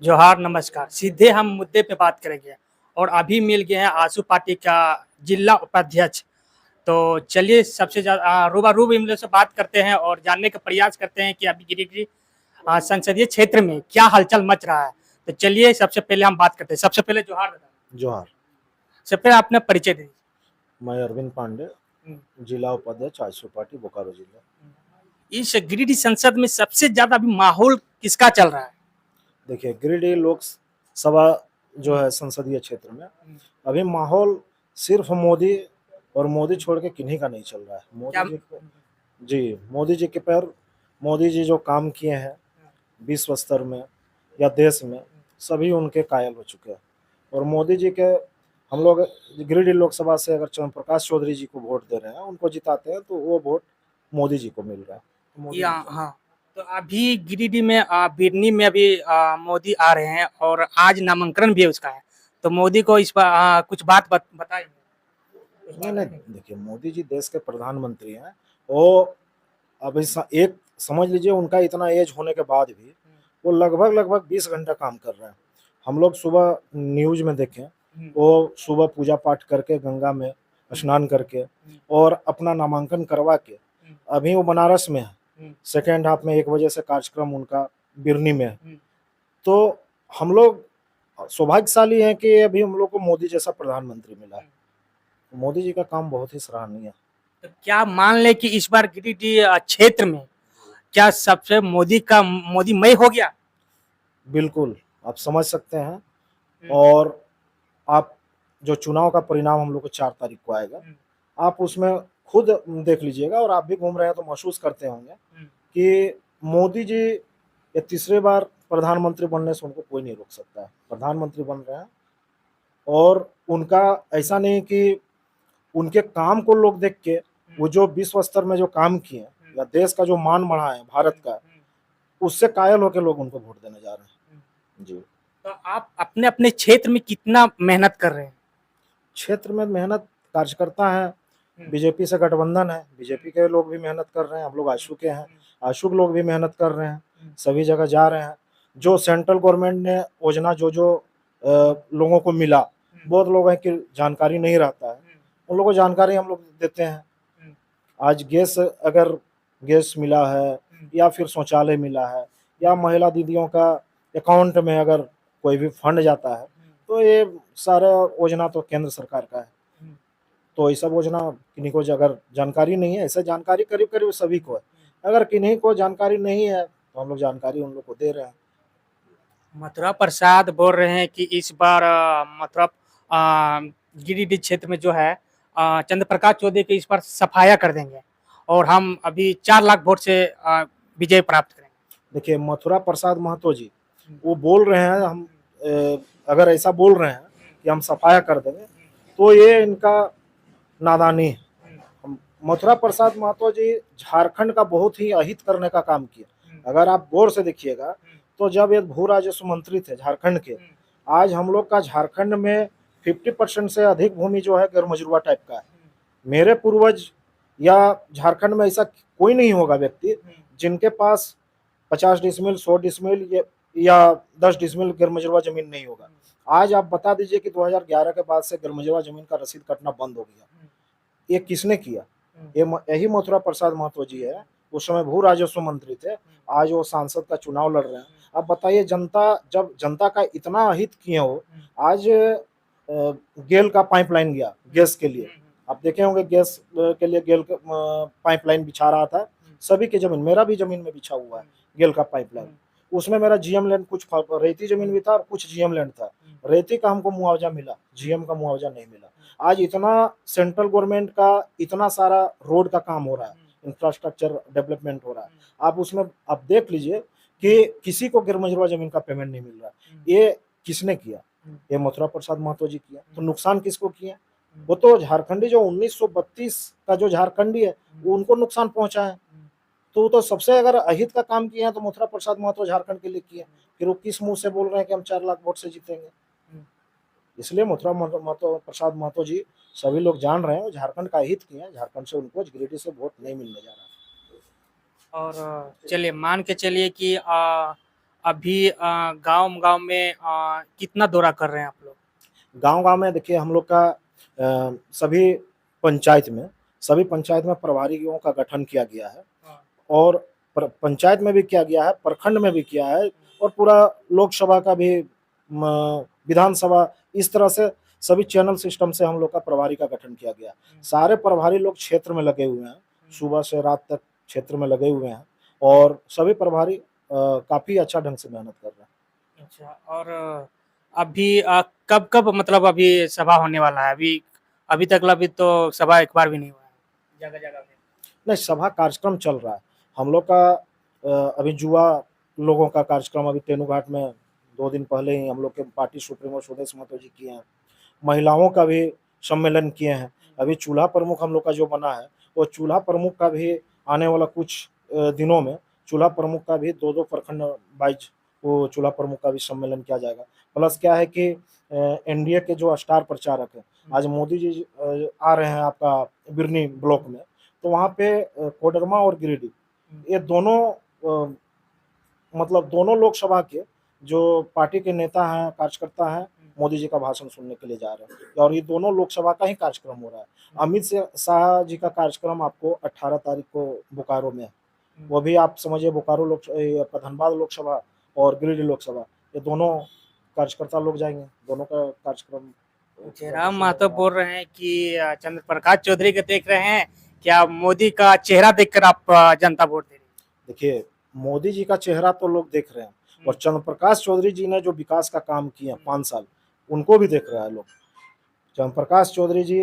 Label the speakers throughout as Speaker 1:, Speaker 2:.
Speaker 1: जोहार नमस्कार। सीधे हम मुद्दे पे बात करेंगे और अभी मिल गए हैं आजसू पार्टी का जिला उपाध्यक्ष। तो चलिए सबसे ज़्यादा रूबरू भी हम लोग से बात करते हैं और जानने का प्रयास करते हैं कि अभी गिरिडीह संसदीय क्षेत्र में क्या हलचल मच रहा है। तो चलिए सबसे पहले हम बात करते हैं। सबसे पहले जोहार दादा।
Speaker 2: जोहार।
Speaker 1: सबसे पहले अपना परिचय दीजिए।
Speaker 2: मैं अरविंद पांडे, जिला उपाध्यक्ष आजसू पार्टी बोकारो जिला।
Speaker 1: इस गिरिडीह संसद में सबसे ज़्यादा अभी माहौल किसका चल रहा है?
Speaker 2: देखिए, गिरिडीह लोकसभा जो है संसदीय क्षेत्र में अभी माहौल सिर्फ मोदी और मोदी छोड़ के किन्हीं का नहीं चल रहा है।
Speaker 1: क्या
Speaker 2: मोदी जी के पर मोदी जी जो काम किए हैं विश्व स्तर में या देश में, सभी उनके कायल हो चुके हैं। और मोदी जी के हम लोग गिरिडीह लोकसभा से अगर चंद्र प्रकाश चौधरी जी को वोट दे रहे हैं, उनको जिताते हैं, तो वो वोट मोदी जी को मिल रहा है। मोदी
Speaker 1: या
Speaker 2: जी का
Speaker 1: हाँ, तो अभी गिरिडीह में बिरनी में अभी मोदी आ रहे हैं और आज नामांकन भी उसका है। तो मोदी को इस पर कुछ बात बताइए।
Speaker 2: नहीं नहीं, देखिए, मोदी जी देश के प्रधानमंत्री हैं। वो अभी एक समझ लीजिए, उनका इतना एज होने के बाद भी वो लगभग लगभग 20 घंटा काम कर रहे हैं। हम लोग सुबह न्यूज में देखें, वो सुबह पूजा पाठ करके गंगा में स्नान करके और अपना नामांकन करवा के अभी वो बनारस में है। सेकेंड हाफ में 1 बजे से कार्यक्रम उनका बिरनी में है। तो हम लोग सौभाग्यशाली हैं कि अभी हम लोग को मोदी जैसा प्रधानमंत्री मिला है। मोदी जी का काम बहुत ही सराहनीय है।
Speaker 1: तो क्या मान ले कि इस बार गिरिडीह क्षेत्र में क्या सबसे मोदी मय हो गया?
Speaker 2: बिल्कुल, आप समझ सकते हैं। और आप जो चुनाव का परिणाम हम लोग को 4 तारीख को आएगा, आप उसमें खुद देख लीजिएगा और आप भी घूम रहे हैं तो महसूस करते होंगे कि मोदी जी ये तीसरे बार प्रधानमंत्री बनने से उनको कोई नहीं रोक सकता है। प्रधानमंत्री बन रहे हैं और उनका ऐसा नहीं कि उनके काम को लोग देख के वो जो विश्व स्तर में जो काम किए या देश का जो मान बढ़ाए हैं भारत का, उससे कायल होकर लोग उनको वोट देने जा रहे हैं। जी।
Speaker 1: तो आप अपने अपने क्षेत्र में कितना मेहनत कर रहे हैं?
Speaker 2: क्षेत्र में मेहनत कार्यकर्ता है, बीजेपी से गठबंधन है, बीजेपी के लोग भी मेहनत कर रहे हैं। हम लोग आशू के हैं, आशू के लोग भी मेहनत कर रहे हैं, सभी जगह जा रहे हैं। जो सेंट्रल गवर्नमेंट ने योजना जो जो लोगों को मिला, बहुत लोग हैं कि जानकारी नहीं रहता है, उन लोगों को जानकारी हम लोग देते हैं। आज अगर गैस मिला है या फिर शौचालय मिला है या महिला दीदियों का अकाउंट में अगर कोई भी फंड जाता है, तो ये सारा योजना तो केंद्र सरकार का है। तो ये सब योजना किन्हीं को अगर जानकारी नहीं है, ऐसा जानकारी करीब करीब सभी को है। अगर किन्हीं को जानकारी नहीं है तो हम लोग जानकारी उन लोग को दे रहे हैं।
Speaker 1: मथुरा प्रसाद बोल रहे हैं कि इस बार गिरिडीह क्षेत्र में जो है चंद्र प्रकाश चौधरी के इस बार सफाया कर देंगे और हम अभी 4 लाख वोट से विजय प्राप्त करेंगे।
Speaker 2: देखिए, मथुरा प्रसाद महतो जी वो बोल रहे हैं, अगर ऐसा बोल रहे हैं कि हम सफाया कर देंगे, तो ये इनका नादानी है। मथुरा प्रसाद महतो जी झारखंड का बहुत ही अहित करने का काम किया। अगर आप गौर से देखिएगा तो जब ये भू राजस्व मंत्री थे झारखंड के, आज हम लोग का झारखंड में 50% से अधिक भूमि जो है गैरमजरूआ टाइप का है। मेरे पूर्वज या झारखंड में ऐसा कोई नहीं होगा व्यक्ति जिनके पास 50 डिसमिल 100 डिसमिल या 10 डिसमिल गैरमजरूआ जमीन नहीं होगा। आज आप बता दीजिए कि 2011 के बाद से गैरमजरूआ जमीन का रसीद कटना बंद हो गया। ये किसने किया? यही मथुरा प्रसाद महतो जी है। उस समय भू राजस्व मंत्री थे, आज वो सांसद का चुनाव लड़ रहे हैं। अब बताइए, जब जनता का इतना अहित किए हो, आज गेल का पाइपलाइन गया गैस के लिए, आप देखे होंगे गैस के लिए गेल का पाइपलाइन बिछा रहा था। सभी की जमीन, मेरा भी जमीन में बिछा हुआ है गेल का पाइपलाइन। उसमें मेरा जीएम लैंड, कुछ रेती जमीन भी था और कुछ जीएम लैंड था। रेती का हमको मुआवजा मिला, जीएम का मुआवजा नहीं मिला। आज इतना सेंट्रल गवर्नमेंट का इतना सारा रोड का काम हो रहा है, इंफ्रास्ट्रक्चर डेवलपमेंट हो रहा है, आप उसमें आप देख लीजिए कि किसी को गैरमजरूआ जमीन का पेमेंट नहीं मिल रहा। ये किसने किया? ये मथुरा प्रसाद महतो जी किया। तो नुकसान किसको किया? वो तो झारखंडी जो 1932 का जो झारखंडी है, वो उनको नुकसान पहुंचा है। तो सबसे अगर अहित का काम किया है तो मथुरा प्रसाद महतो झारखंड के लिए किया। फिर वो किस मुंह से बोल रहे हैं कि हम 4 लाख वोट से जीतेंगे? इसलिए मथुरा प्रसाद महतो जी सभी लोग जान रहे हैं, झारखंड का हित किए हैं। झारखंड से उनको गिरिडीह से वोट नहीं मिलने जा रहा है।
Speaker 1: और चलिए मान के चलिए कि अभी गांव गांव में कितना दौरा कर रहे हैं आप लोग?
Speaker 2: गांव-गांव में देखिए हम लोग का सभी पंचायत में प्रभारियों का गठन किया गया है
Speaker 1: हाँ।
Speaker 2: और पंचायत में भी किया गया है, प्रखंड में भी किया है और पूरा लोकसभा का भी विधानसभा, इस तरह से सभी चैनल सिस्टम से हम लोग का प्रभारी का गठन किया गया। सारे प्रभारी लोग क्षेत्र में लगे हुए हैं, सुबह से रात तक क्षेत्र में लगे हुए हैं और सभी प्रभारी काफी अच्छा ढंग से मेहनत कर रहे हैं।
Speaker 1: अच्छा, और अभी कब कब मतलब अभी सभा होने वाला है? अभी अभी तक अभी तो सभा एक बार भी नहीं हुआ है जगह जगह में।
Speaker 2: नहीं, सभा कार्यक्रम चल रहा है। हम लोग का अभी युवा लोगों का कार्यक्रम अभी तेनुघाट में 2 दिन पहले ही हम लोग के पार्टी सुप्रीमो स्वदेश महतो जी किए हैं। महिलाओं का भी सम्मेलन किए हैं। अभी चूल्हा प्रमुख हम लोग का जो बना है, वो चूल्हा प्रमुख का भी आने वाला कुछ दिनों में चूल्हा प्रमुख का भी 2-2 प्रखंड वाइज वो चूल्हा प्रमुख का भी सम्मेलन किया जाएगा। प्लस क्या है कि एनडीए के जो स्टार प्रचारक हैं, आज मोदी जी आ रहे हैं आपका बिरनी ब्लॉक में, तो वहाँ पे कोडरमा और गिरिडीह ये दोनों मतलब दोनों लोकसभा के जो पार्टी के नेता हैं, कार्यकर्ता हैं, मोदी जी का भाषण सुनने के लिए जा रहे हैं और ये दोनों लोकसभा का ही कार्यक्रम हो रहा है। अमित शाह जी का कार्यक्रम आपको 18 तारीख को बोकारो में है। वो भी आप समझिए बोकारो आपका धनबाद लोकसभा और गिरिडीह लोकसभा, ये दोनों कार्यकर्ता लोग जाएंगे, दोनों का कार्यक्रम।
Speaker 1: जयराम महतो बोल रहे हैं कि चंद्र प्रकाश चौधरी को देख रहे हैं, क्या मोदी का चेहरा देखकर आप जनता वोट दे रही है?
Speaker 2: देखिए, मोदी जी का चेहरा तो लोग देख रहे हैं और चंद्र प्रकाश चौधरी जी ने जो विकास का काम किया 5 साल, उनको भी देख रहा है लोग। चंद्र प्रकाश चौधरी जी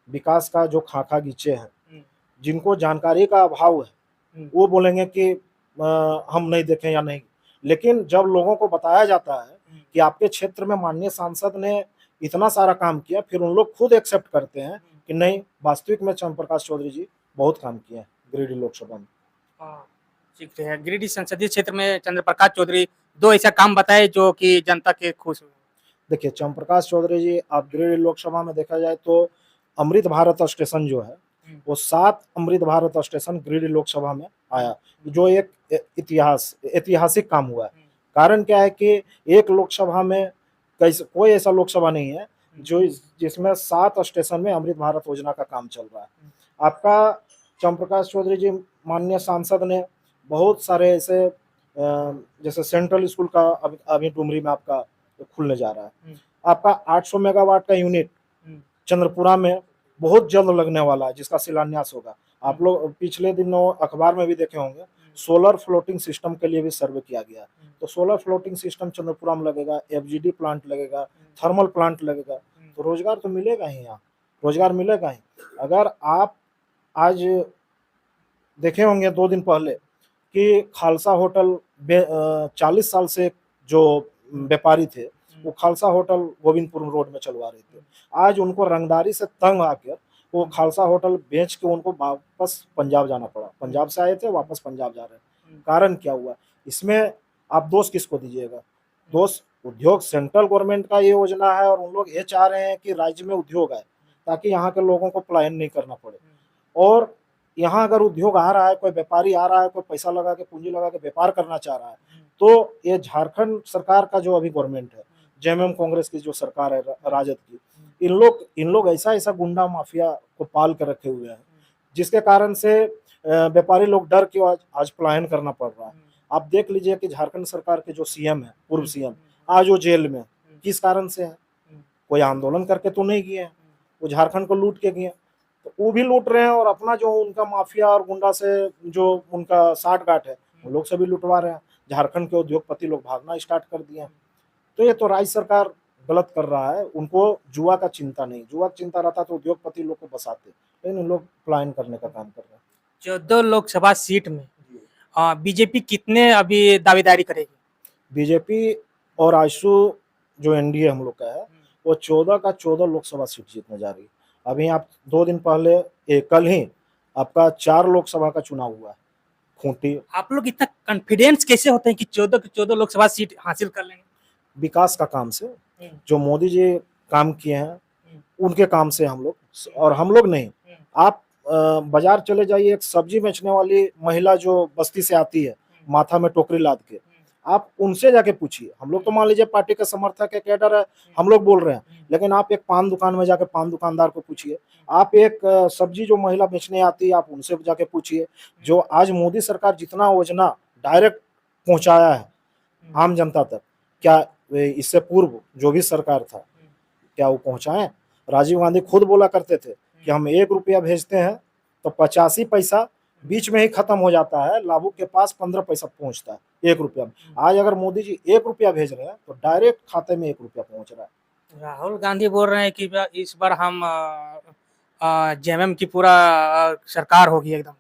Speaker 2: विकास का जो खाका खींचे हैं, जिनको जानकारी का अभाव है, वो बोलेंगे कि हम नहीं देखें या नहीं, लेकिन जब लोगों को बताया जाता है कि आपके क्षेत्र में माननीय सांसद ने इतना सारा काम किया, फिर उन लोग खुद एक्सेप्ट करते हैं कि नहीं, वास्तविक में चंद्र प्रकाश चौधरी जी बहुत काम किए हैं गिरिडीह लोकसभा में।
Speaker 1: ठीक है, गिरिडीह संसदीय क्षेत्र में चंद्र प्रकाश चौधरी 2 ऐसा काम बताए जो कि जनता के खुश हुए।
Speaker 2: देखिए, चंद्र प्रकाश चौधरी जी, आप गिरिडीह लोकसभा में देखा जाए तो अमृत भारत स्टेशन जो है, वो 7 अमृत भारत स्टेशन गिरिडीह लोकसभा में आया, जो एक ऐतिहासिक काम हुआ है। कारण क्या है कि एक लोकसभा में कोई ऐसा लोकसभा नहीं है जो जिसमें 7 स्टेशन में अमृत भारत योजना का काम चल रहा है। आपका चंद्र प्रकाश चौधरी जी माननीय सांसद ने बहुत सारे ऐसे जैसे सेंट्रल स्कूल का अभी डुमरी में आपका खुलने जा रहा है। आपका 800 मेगावाट का यूनिट चंद्रपुरा में बहुत जल्द लगने वाला है, जिसका शिलान्यास होगा। आप लोग पिछले दिनों अखबार में भी देखे होंगे, सोलर फ्लोटिंग सिस्टम के लिए भी सर्वे किया गया। तो सोलर फ्लोटिंग सिस्टम चंद्रपुरा में लगेगा, एफजीडी प्लांट लगेगा, थर्मल प्लांट लगेगा, तो रोजगार तो मिलेगा ही, यहाँ रोजगार मिलेगा ही। अगर आप आज देखे होंगे 2 दिन पहले कि खालसा होटल 40 साल से जो व्यापारी थे, वो खालसा होटल गोविंदपुर रोड में चलवा रहे थे, आज उनको रंगदारी से तंग आकर वो खालसा होटल बेच के उनको वापस पंजाब जाना पड़ा। पंजाब से आए थे, वापस पंजाब जा रहे हैं। कारण क्या हुआ इसमें? आप दोष किसको दीजिएगा? दोष उद्योग सेंट्रल गवर्नमेंट का ये योजना है और उन लोग ये चाह रहे हैं कि राज्य में उद्योग आए ताकि यहाँ के लोगों को पलायन नहीं करना पड़े। और यहाँ अगर उद्योग आ रहा है, कोई व्यापारी आ रहा है, कोई पैसा लगा के पूंजी लगा के व्यापार करना चाह रहा है, तो ये झारखंड सरकार का जो अभी गवर्नमेंट है, जेएमएम कांग्रेस की जो सरकार है राजद की, इन लोग ऐसा गुंडा माफिया को पाल कर रखे हुए हैं, जिसके कारण से व्यापारी लोग डर के आज पलायन करना पड़ रहा है। आप देख लीजिए कि झारखंड सरकार के जो सीएम है, पूर्व सीएम, आज वो जेल में, किस कारण से है? कोई आंदोलन करके तो नहीं गए हैं, वो झारखंड को लूट के गए, तो वो भी लूट रहे हैं और अपना जो उनका माफिया और गुंडा से जो उनका साठगांठ है, वो लोग से भी लुटवा रहे हैं। झारखंड के उद्योगपति लोग भागना स्टार्ट कर दिए हैं। तो ये तो राज्य सरकार गलत कर रहा है। उनको जुआ का चिंता नहीं, जुआ का चिंता रहता तो उद्योगपति लोग को बसाते, लेकिन लोग पलायन करने का काम कर रहे हैं।
Speaker 1: 14 लोकसभा सीट में बीजेपी कितने अभी दावेदारी करेगी?
Speaker 2: बीजेपी और आजसू जो एनडीए हम लोग का है, वो 14 का 14 लोकसभा सीट जीतने जा रही है। अभी आप 2 दिन पहले कल ही आपका 4 लोकसभा का चुनाव हुआ है खूंटी।
Speaker 1: आप लोग इतना कॉन्फिडेंस कैसे होते हैं कि 14 के 14 लोकसभा सीट हासिल कर लेंगे?
Speaker 2: विकास का काम से, जो मोदी जी काम किए हैं उनके काम से हम लोग, और हम लोग नहीं, आप बाजार चले जाइए, एक सब्जी बेचने वाली महिला जो बस्ती से आती है, माथा में टोकरी लाद के, आप उनसे जाके पूछिए। हम लोग तो मान लीजिए पार्टी के समर्थक है, कैडर है, हम लोग बोल रहे हैं, लेकिन आप एक पान दुकान में जाके पान दुकानदार को पूछिए, आप एक सब्जी जो महिला बेचने आती है, आप उनसे जाके पूछिए। जो आज मोदी सरकार जितना योजना डायरेक्ट पहुंचाया है आम जनता तक, क्या इससे पूर्व जो भी सरकार था क्या वो पहुंचाए? राजीव गांधी खुद बोला करते थे कि हम 1 रुपया भेजते हैं तो 85 पैसा बीच में ही खत्म हो जाता है, लाभुक के पास 15 पैसा पहुंचता है 1 रुपया में। आज अगर मोदी जी 1 रुपया भेज रहे हैं तो डायरेक्ट खाते में 1 रुपया पहुंच रहा है।
Speaker 1: राहुल गांधी बोल रहे हैं कि इस बार हम जेएमएम की पूरा सरकार होगी एकदम।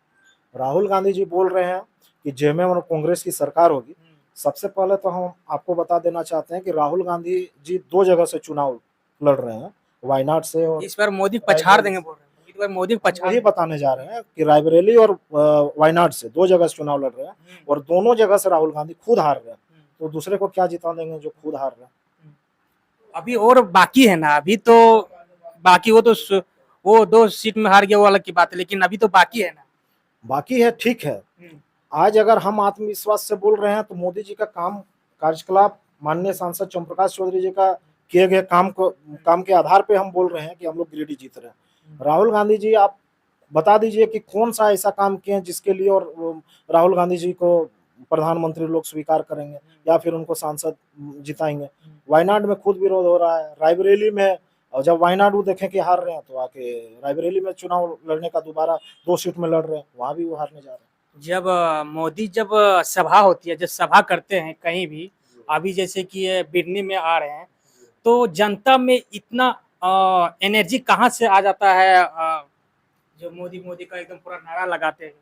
Speaker 2: राहुल गांधी जी बोल रहे हैं कि जेएमएम और कांग्रेस की सरकार होगी। सबसे पहले तो हम आपको बता देना चाहते हैं कि राहुल गांधी जी 2 जगह से चुनाव लड़ रहे हैं, वायनाड से और
Speaker 1: इस बार मोदी पछाड़ देंगे बोल रहे हैं, इस बार मोदी पछाड़
Speaker 2: वही बताने जा रहे हैं कि रायबरेली और वायनाड से 2 जगह से चुनाव लड़ रहे हैं और दोनों जगह से राहुल गांधी खुद हार रहे हैं, तो दूसरे को क्या जिता देंगे जो खुद हार रहे हैं।
Speaker 1: अभी और बाकी है ना, अभी तो बाकी वो 2 सीट में हार गया वो अलग की बात है, लेकिन अभी तो बाकी है ना।
Speaker 2: बाकी है, ठीक है। आज अगर हम आत्मविश्वास से बोल रहे हैं तो मोदी जी का कार्यकलाप, माननीय सांसद चंद्रप्रकाश चौधरी जी का किए गए काम के आधार पे हम बोल रहे हैं कि हम लोग गिरिडीह जीत रहे हैं। राहुल गांधी जी आप बता दीजिए कि कौन सा ऐसा काम किए हैं जिसके लिए और राहुल गांधी जी को प्रधानमंत्री लोग स्वीकार करेंगे या फिर उनको सांसद जिताएंगे। वायनाड में खुद विरोध हो रहा है, रायबरेली में, और जब वायनाड वो देखें कि हार रहे हैं तो आके रायबरेली में चुनाव लड़ने का दोबारा 2 सीट में लड़ रहे हैं, वहां भी वो हारने जा रहे हैं।
Speaker 1: जब मोदी जब सभा होती है, जब सभा करते हैं कहीं भी, अभी जैसे कि ये बिडनी में आ रहे हैं, तो जनता में इतना एनर्जी कहाँ से आ जाता है, जो मोदी मोदी का एकदम पूरा नारा लगाते हैं।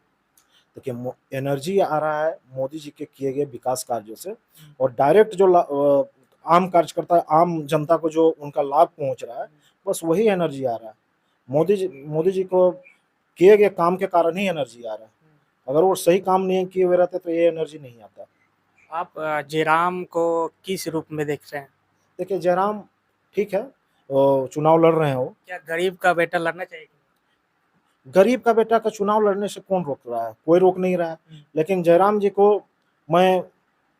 Speaker 2: देखिए एनर्जी आ रहा है मोदी जी के किए गए विकास कार्यों से, और डायरेक्ट जो आम कार्यकर्ता, आम जनता को जो उनका लाभ पहुंच रहा है, बस वही एनर्जी आ रहा है। मोदी जी को किए गए काम के कारण ही एनर्जी आ रहा है। अगर वो सही काम नहीं किए हुए रहते तो ये एनर्जी नहीं आता।
Speaker 1: आप जयराम को किस रूप में देख रहे हैं?
Speaker 2: देखिए जयराम ठीक है, वो चुनाव लड़ रहे हैं, वो
Speaker 1: क्या गरीब का बेटा लड़ना चाहिए?
Speaker 2: गरीब का बेटा का चुनाव लड़ने से कौन रोक रहा है? कोई रोक नहीं रहा है। लेकिन जयराम जी को मैं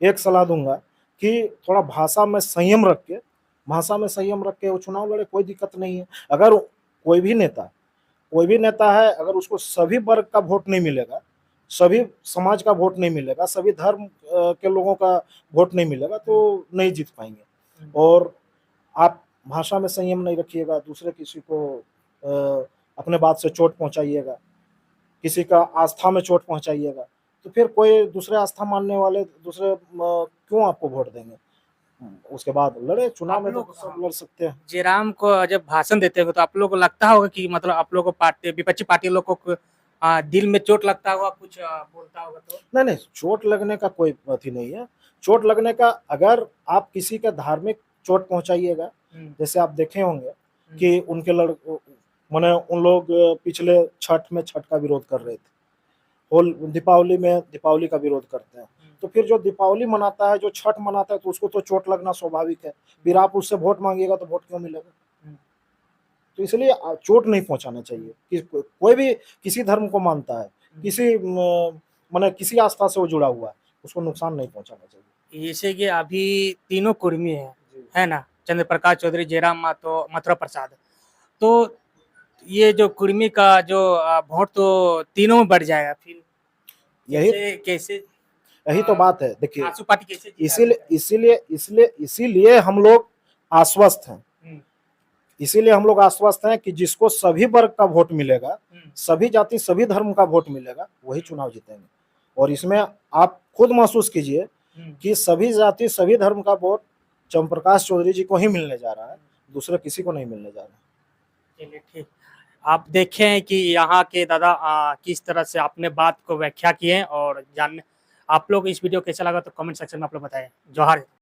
Speaker 2: एक सलाह दूंगा कि थोड़ा भाषा में संयम रख के वो चुनाव लड़े, कोई दिक्कत नहीं है। अगर कोई भी नेता है, अगर उसको सभी वर्ग का वोट नहीं मिलेगा, सभी समाज का वोट नहीं मिलेगा, सभी धर्म के लोगों का वोट नहीं मिलेगा तो नहीं जीत पाएंगे। और आप भाषा में संयम नहीं रखिएगा, दूसरे किसी को अपने बात से चोट पहुंचाइएगा, किसी का आस्था में चोट पहुंचाइएगा, तो फिर कोई दूसरे आस्था मानने वाले दूसरे क्यों आपको वोट देंगे? उसके बाद लड़े, चुनाव में तो सब लड़ सकते हैं।
Speaker 1: जयराम को जब भाषण देते हो तो आप लोगों को लगता होगा कि मतलब आप लोगों को पार्टी, विपक्षी पार्टी लोगों को दिल में चोट लगता होगा, कुछ बोलता होगा तो?
Speaker 2: नहीं, चोट लगने का कोई अथी नहीं है। चोट लगने का, अगर आप किसी का धार्मिक चोट पहुंचाइएगा, जैसे आप देखे होंगे कि उनके माने उन लोग पिछले छठ में छठ का विरोध कर रहे थे, दीपावली में दीपावली का विरोध करते हैं, तो फिर जो दीपावली मनाता है, जो छठ मनाता है, तो उसको तो चोट लगना स्वाभाविक है। फिर आप उससे वोट मांगिएगा तो वोट क्यों मिलेगा? तो इसलिए चोट नहीं पहुंचाना चाहिए। कि कोई भी किसी धर्म को मानता है, माने किसी आस्था से वो जुड़ा हुआ है, उसको नुकसान नहीं पहुंचाना चाहिए।
Speaker 1: जैसे कि अभी तीनों कुर्मी है ना, चंद्र प्रकाश चौधरी, जयराम मातो, मथुरा प्रसाद, तो ये जो कुर्मी का जो वोट तो तीनों में बढ़ जाएगा फिर। कैसे
Speaker 2: यही तो बात है। देखिए
Speaker 1: आसू पार्टी कैसे
Speaker 2: इसीलिए हम लोग आश्वस्त हैं, कि जिसको सभी वर्ग का वोट मिलेगा, सभी जाति सभी धर्म का वोट मिलेगा, वही चुनाव जीतेंगे। और इसमें आप खुद महसूस कीजिए कि सभी जाति सभी धर्म का वोट चंद्रप्रकाश चौधरी जी को ही मिलने जा रहा है, दूसरे किसी को नहीं मिलने जा रहा है।
Speaker 1: चलिए ठीक। आप देखें कि यहाँ के दादा किस तरह से अपने बात को व्याख्या किए, और जानने आप लोग इस वीडियो कैसा लगा तो कमेंट सेक्शन में आप लोग बताएं। जोहार।